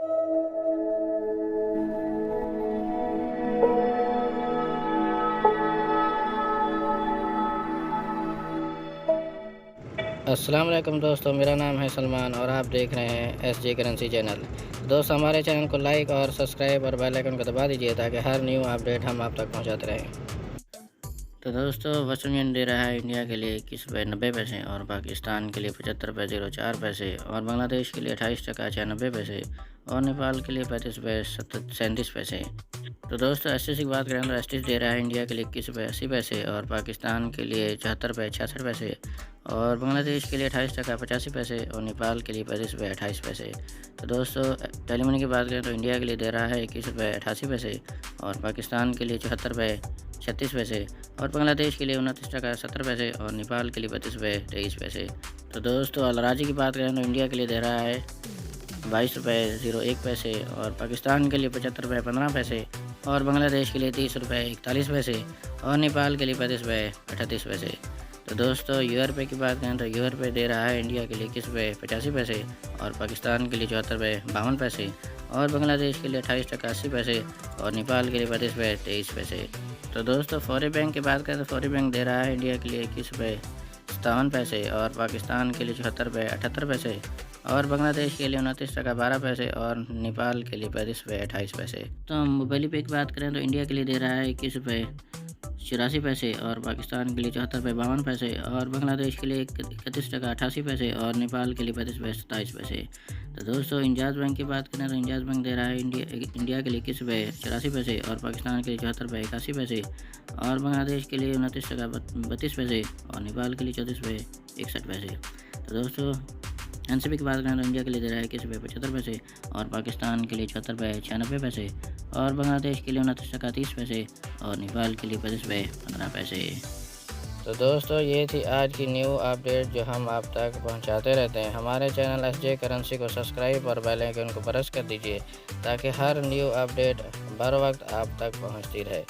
अस्सलाम वालेकुम दोस्तों, मेरा नाम है सलमान और आप देख रहे हैं एसजे करेंसी चैनल। दोस्तों, हमारे चैनल को लाइक और सब्सक्राइब और बेल आइकन को दबा दीजिए ताकि हर न्यू अपडेट हम आप तक पहुंचाते रहें। तो दोस्तों, वेस्टर्न यूनियन दे रहा है इंडिया के लिए 21 रुपये 90 पैसे और पाकिस्तान के लिए 75 रुपये 04 पैसे और बांग्लादेश के लिए 28 टका 96 पैसे और नेपाल के लिए 35 रुपये 37 पैसे। तो दोस्तों, एसटीसी की बात करें तो एसटीसी दे रहा है इंडिया के लिए 21 रुपये 80 पैसे और पाकिस्तान के लिए 74 रुपये 66 पैसे और बांग्लादेश के लिए 28 टका 85 पैसे और नेपाल के लिए 35 रुपये 28 पैसे। तो दोस्तों, टेलीमनी की बात करें तो इंडिया के लिए दे रहा है 21 रुपये 88 पैसे और पाकिस्तान के लिए 74 रुपये 36 पैसे और बांग्लादेश के लिए 29 टका 70 पैसे और नेपाल के लिए 32 रुपये 23 पैसे। तो दोस्तों, अलराजी की बात करें तो इंडिया के लिए दे रहा है 22 रुपये 01 पैसे और पाकिस्तान के लिए 75 रुपये 15 पैसे और बांग्लादेश के लिए 30 रुपये 41 पैसे और नेपाल के लिए 35 रुपये 38 पैसे। तो दोस्तों, ₹पे की बात करें तो ₹पे दे रहा है इंडिया के लिए 21 रुपये 85 पैसे और पाकिस्तान के लिए 74 रुपये 52 पैसे और बांग्लादेश के लिए 28 टका 80 पैसे और नेपाल के लिए 32 रुपये 23 पैसे। तो दोस्तों, फौरी बैंक की बात करें तो फौरी बैंक दे रहा है इंडिया के लिए 21 रुपये 57 पैसे और पाकिस्तान के लिए 74 रुपये 78 पैसे और बांग्लादेश के लिए 29 टका 12 पैसे और नेपाल के लिए 35 रुपये 28 पैसे। तो हम मोबाइल पे की बात करें तो इंडिया के लिए दे रहा है 21 रुपये 84 पैसे और पाकिस्तान के लिए 74 रुपये 52 पैसे और बांग्लादेश के लिए 31 टका 88 पैसे और नेपाल के लिए 35 रुपये 27 पैसे। तो दोस्तों, इंजाज बैंक की बात करें तो इंजाज बैंक दे रहा है इंडिया के लिए 21 रुपये 84 पैसे और पाकिस्तान के लिए 74 रुपये 81 पैसे और बांग्लादेश के लिए 29 टका 32 पैसे और नेपाल के लिए 34 रुपये 61 पैसे। तो दोस्तों, एनसीबी की बात करें तो इंडिया के लिए दे रहा है 21 रुपये 75 पैसे और पाकिस्तान के लिए 74 रुपये 96 पैसे और बांग्लादेश के लिए 29 टका 30 पैसे और नेपाल के लिए 25 रुपये 15 पैसे। तो दोस्तों, ये थी आज की न्यू अपडेट जो हम आप तक पहुंचाते रहते हैं। हमारे चैनल एसजे करेंसी को सब्सक्राइब और बेल आइकन को प्रेस कर दीजिए ताकि हर न्यू अपडेट बर वक्त आप तक पहुंचती रहे।